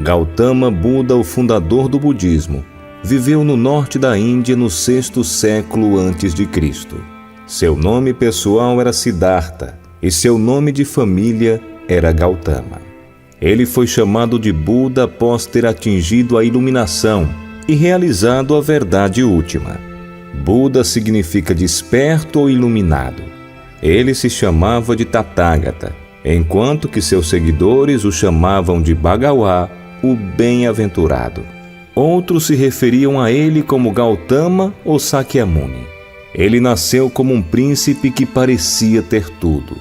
Gautama Buda, o fundador do budismo, viveu no norte da Índia no 6º século a.C. Seu nome pessoal era Siddhartha e seu nome de família era Gautama. Ele foi chamado de Buda após ter atingido a iluminação e realizado a verdade última. Buda significa desperto ou iluminado. Ele se chamava de Tathagata, enquanto que seus seguidores o chamavam de Bhagawa, o bem-aventurado. Outros se referiam a ele como Gautama ou Sakyamuni. Ele nasceu como um príncipe que parecia ter tudo.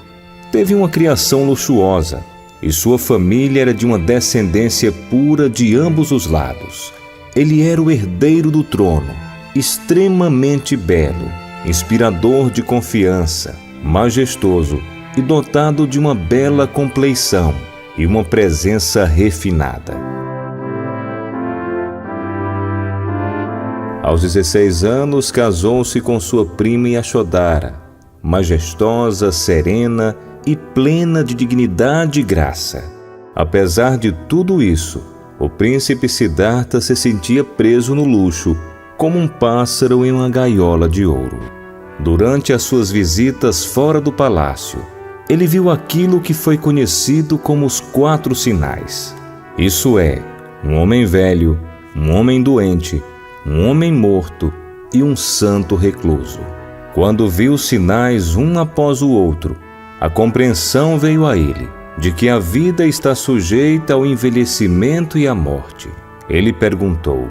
Teve uma criação luxuosa e sua família era de uma descendência pura de ambos os lados. Ele era o herdeiro do trono, extremamente belo, inspirador de confiança, majestoso e dotado de uma bela compleição e uma presença refinada. Aos 16 anos, casou-se com sua prima Yashodhara, majestosa, serena e plena de dignidade e graça. Apesar de tudo isso, o príncipe Siddhartha se sentia preso no luxo, como um pássaro em uma gaiola de ouro. Durante as suas visitas fora do palácio, ele viu aquilo que foi conhecido como os 4 sinais. Isso é, um homem velho, um homem doente, um homem morto e um santo recluso. Quando viu os sinais um após o outro, a compreensão veio a ele de que a vida está sujeita ao envelhecimento e à morte. Ele perguntou: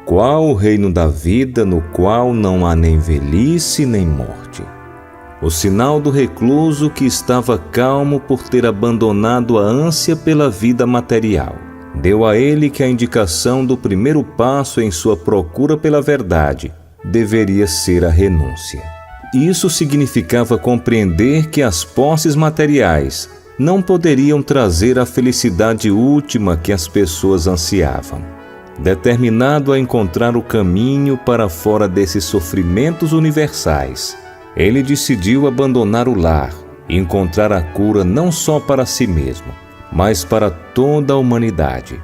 qual o reino da vida no qual não há nem velhice nem morte? O sinal do recluso que estava calmo por ter abandonado a ânsia pela vida material. Deu a ele que a indicação do primeiro passo em sua procura pela verdade deveria ser a renúncia. Isso significava compreender que as posses materiais não poderiam trazer a felicidade última que as pessoas ansiavam. Determinado a encontrar o caminho para fora desses sofrimentos universais, ele decidiu abandonar o lar e encontrar a cura não só para si mesmo, mas para toda a humanidade.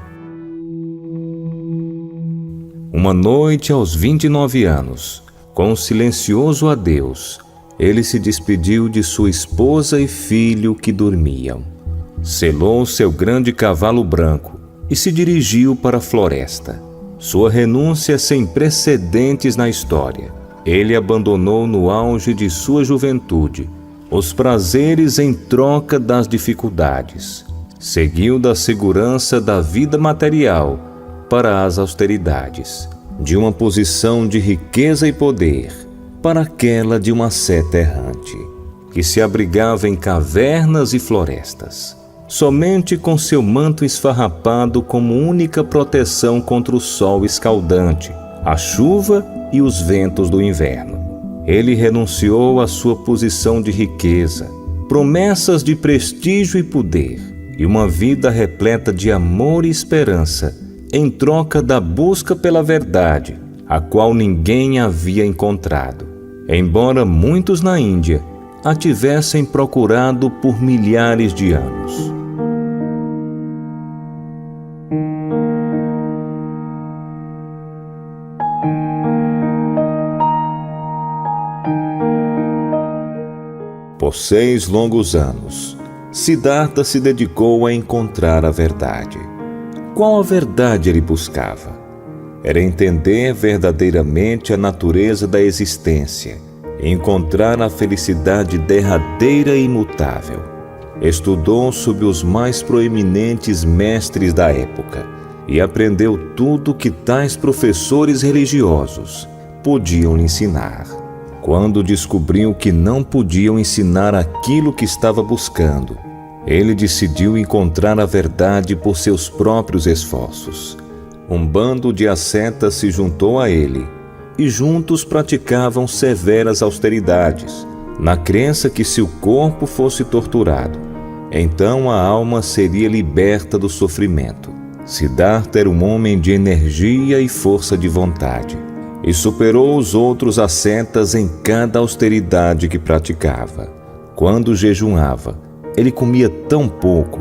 Uma noite, aos 29 anos, com um silencioso adeus, ele se despediu de sua esposa e filho que dormiam. Selou seu grande cavalo branco e se dirigiu para a floresta. Sua renúncia sem precedentes na história. Ele abandonou no auge de sua juventude os prazeres em troca das dificuldades. Seguiu da segurança da vida material para as austeridades, de uma posição de riqueza e poder para aquela de uma seta errante, que se abrigava em cavernas e florestas, somente com seu manto esfarrapado como única proteção contra o sol escaldante, a chuva e os ventos do inverno. Ele renunciou à sua posição de riqueza, promessas de prestígio e poder, e uma vida repleta de amor e esperança, em troca da busca pela verdade, a qual ninguém havia encontrado, embora muitos na Índia a tivessem procurado por milhares de anos. Por 6 longos anos, Siddhartha se dedicou a encontrar a verdade. Qual a verdade ele buscava? Era entender verdadeiramente a natureza da existência e encontrar a felicidade derradeira e imutável. Estudou sob os mais proeminentes mestres da época e aprendeu tudo que tais professores religiosos podiam lhe ensinar. Quando descobriu que não podiam ensinar aquilo que estava buscando, ele decidiu encontrar a verdade por seus próprios esforços. Um bando de ascetas se juntou a ele e juntos praticavam severas austeridades, na crença que se o corpo fosse torturado, então a alma seria liberta do sofrimento. Siddhartha era um homem de energia e força de vontade, e superou os outros ascetas em cada austeridade que praticava. Quando jejuava, ele comia tão pouco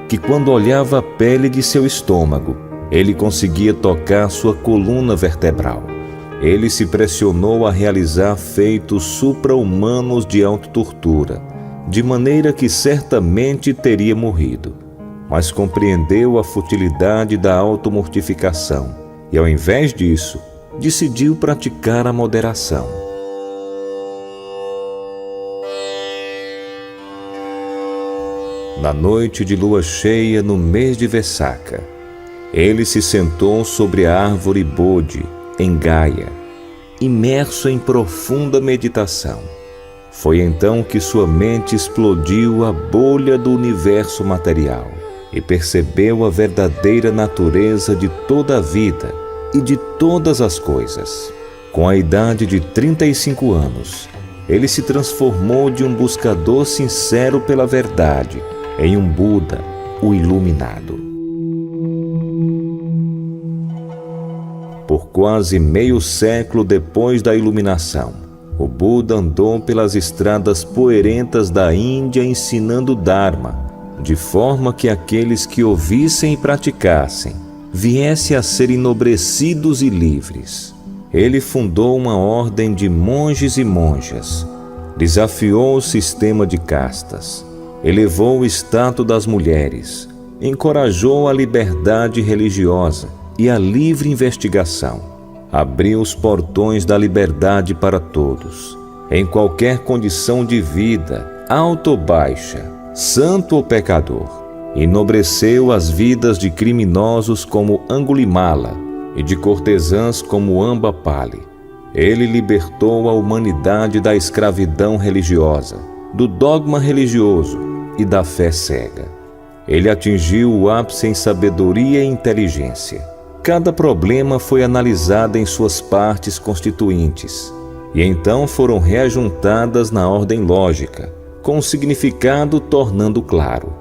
que quando olhava a pele de seu estômago, ele conseguia tocar sua coluna vertebral. Ele se pressionou a realizar feitos supra-humanos de autotortura, de maneira que certamente teria morrido, mas compreendeu a futilidade da automortificação e, ao invés disso, decidiu praticar a moderação. Na noite de lua cheia no mês de Vessaka, ele se sentou sobre a árvore Bodhi, em Gaia, imerso em profunda meditação. Foi então que sua mente explodiu a bolha do universo material e percebeu a verdadeira natureza de toda a vida e de todas as coisas. Com a idade de 35 anos, ele se transformou de um buscador sincero pela verdade em um Buda, o iluminado. Por quase meio século depois da iluminação, o Buda andou pelas estradas poeirentas da Índia ensinando Dharma, de forma que aqueles que ouvissem e praticassem viessem a ser enobrecidos e livres. Ele fundou uma ordem de monges e monjas, desafiou o sistema de castas, elevou o status das mulheres, encorajou a liberdade religiosa e a livre investigação. Abriu os portões da liberdade para todos, em qualquer condição de vida, alta ou baixa, santo ou pecador. Enobreceu as vidas de criminosos como Angulimala e de cortesãs como Ambapali. Ele libertou a humanidade da escravidão religiosa, do dogma religioso e da fé cega. Ele atingiu o ápice em sabedoria e inteligência. Cada problema foi analisado em suas partes constituintes, e então foram reajuntadas na ordem lógica, com o significado tornando claro.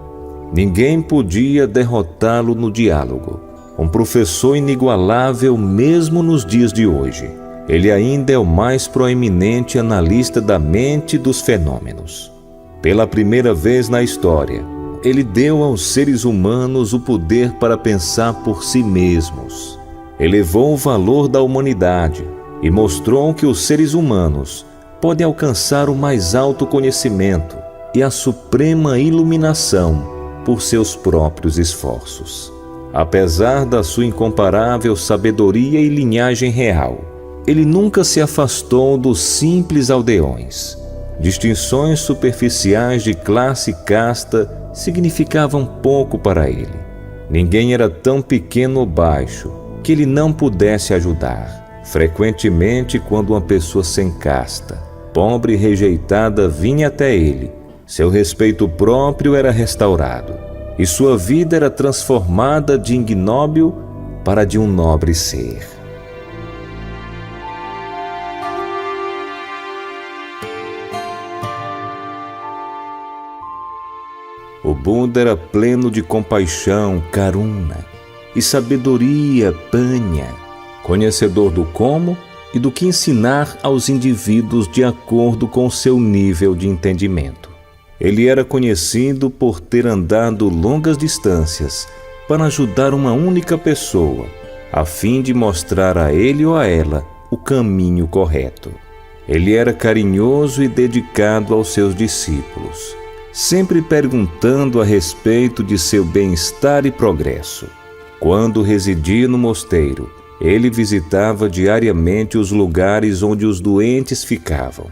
Ninguém podia derrotá-lo no diálogo. Um professor inigualável mesmo nos dias de hoje. Ele ainda é o mais proeminente analista da mente e dos fenômenos. Pela primeira vez na história, ele deu aos seres humanos o poder para pensar por si mesmos. Elevou o valor da humanidade e mostrou que os seres humanos podem alcançar o mais alto conhecimento e a suprema iluminação por seus próprios esforços. Apesar da sua incomparável sabedoria e linhagem real, ele nunca se afastou dos simples aldeões. Distinções superficiais de classe e casta significavam pouco para ele. Ninguém era tão pequeno ou baixo que ele não pudesse ajudar. Frequentemente, quando uma pessoa sem casta, pobre e rejeitada, vinha até ele, seu respeito próprio era restaurado e sua vida era transformada de ignóbil para de um nobre ser. O Buda era pleno de compaixão, karuna, e sabedoria, panya, conhecedor do como e do que ensinar aos indivíduos de acordo com seu nível de entendimento. Ele era conhecido por ter andado longas distâncias para ajudar uma única pessoa, a fim de mostrar a ele ou a ela o caminho correto. Ele era carinhoso e dedicado aos seus discípulos, sempre perguntando a respeito de seu bem-estar e progresso. Quando residia no mosteiro, ele visitava diariamente os lugares onde os doentes ficavam.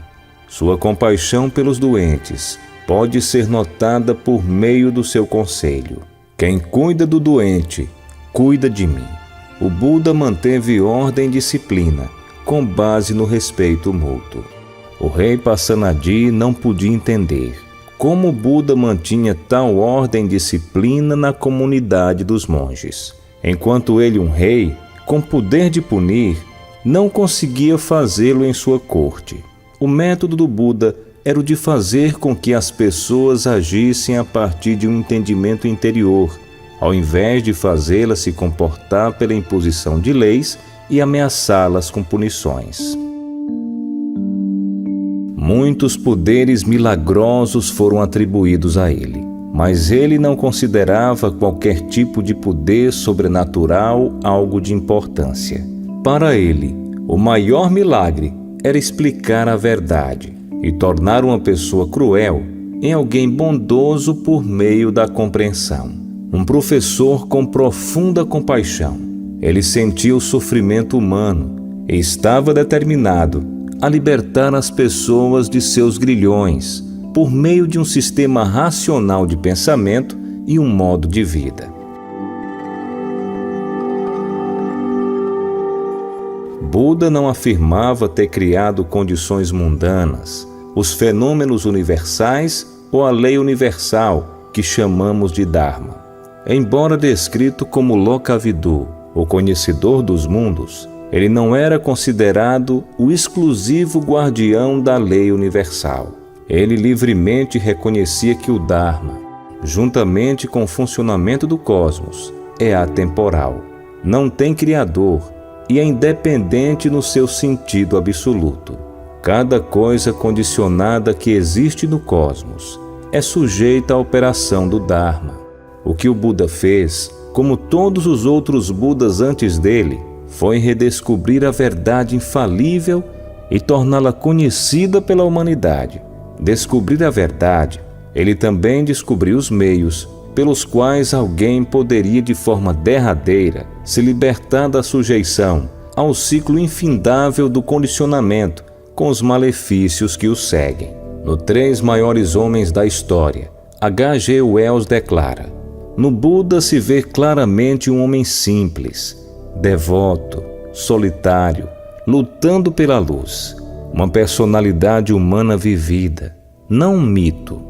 Sua compaixão pelos doentes pode ser notada por meio do seu conselho: quem cuida do doente, cuida de mim. O Buda manteve ordem e disciplina, com base no respeito mútuo. O rei Pasenadi não podia entender como o Buda mantinha tal ordem e disciplina na comunidade dos monges, enquanto ele, um rei, com poder de punir, não conseguia fazê-lo em sua corte. O método do Buda era o de fazer com que as pessoas agissem a partir de um entendimento interior, ao invés de fazê-las se comportar pela imposição de leis e ameaçá-las com punições. Muitos poderes milagrosos foram atribuídos a ele, mas ele não considerava qualquer tipo de poder sobrenatural algo de importância. Para ele, o maior milagre era explicar a verdade e tornar uma pessoa cruel em alguém bondoso por meio da compreensão. Um professor com profunda compaixão. Ele sentia o sofrimento humano e estava determinado a libertar as pessoas de seus grilhões por meio de um sistema racional de pensamento e um modo de vida. Buda não afirmava ter criado condições mundanas, os fenômenos universais ou a lei universal que chamamos de Dharma. Embora descrito como Lokavidu, o conhecedor dos mundos, ele não era considerado o exclusivo guardião da lei universal. Ele livremente reconhecia que o Dharma, juntamente com o funcionamento do cosmos, é atemporal, não tem criador e é independente no seu sentido absoluto. Cada coisa condicionada que existe no cosmos é sujeita à operação do Dharma. O que o Buda fez, como todos os outros Budas antes dele, foi redescobrir a verdade infalível e torná-la conhecida pela humanidade. Descobrir a verdade, ele também descobriu os meios pelos quais alguém poderia de forma derradeira se libertar da sujeição ao ciclo infindável do condicionamento com os malefícios que o seguem. No Três Maiores Homens da História, H.G. Wells declara: no Buda se vê claramente um homem simples, devoto, solitário, lutando pela luz, uma personalidade humana vivida, não um mito.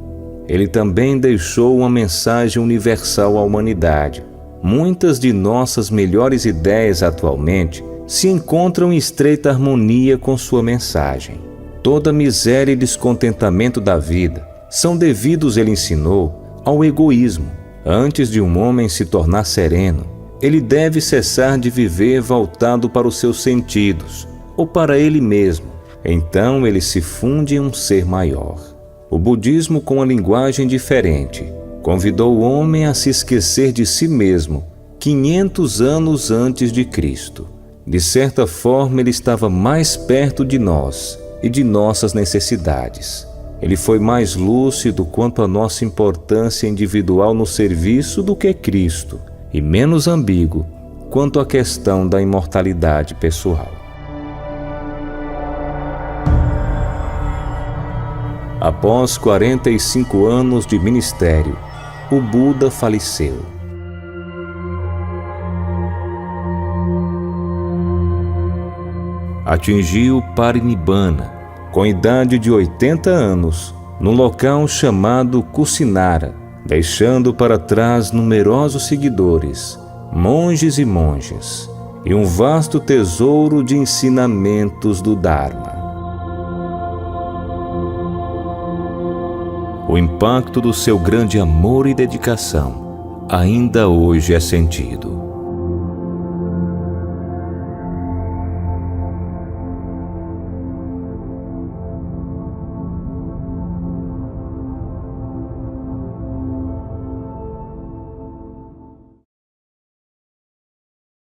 Ele também deixou uma mensagem universal à humanidade. Muitas de nossas melhores ideias atualmente se encontram em estreita harmonia com sua mensagem. Toda miséria e descontentamento da vida são devidos, ele ensinou, ao egoísmo. Antes de um homem se tornar sereno, ele deve cessar de viver voltado para os seus sentidos ou para ele mesmo. Então ele se funde em um ser maior. O budismo, com uma linguagem diferente, convidou o homem a se esquecer de si mesmo 500 anos antes de Cristo. De certa forma, ele estava mais perto de nós e de nossas necessidades. Ele foi mais lúcido quanto à nossa importância individual no serviço do que Cristo, e menos ambíguo quanto à questão da imortalidade pessoal. Após 45 anos de ministério, o Buda faleceu. Atingiu Parinibbana, com idade de 80 anos, no local chamado Kusinara, deixando para trás numerosos seguidores, monges e monjas, e um vasto tesouro de ensinamentos do Dharma. O impacto do seu grande amor e dedicação ainda hoje é sentido.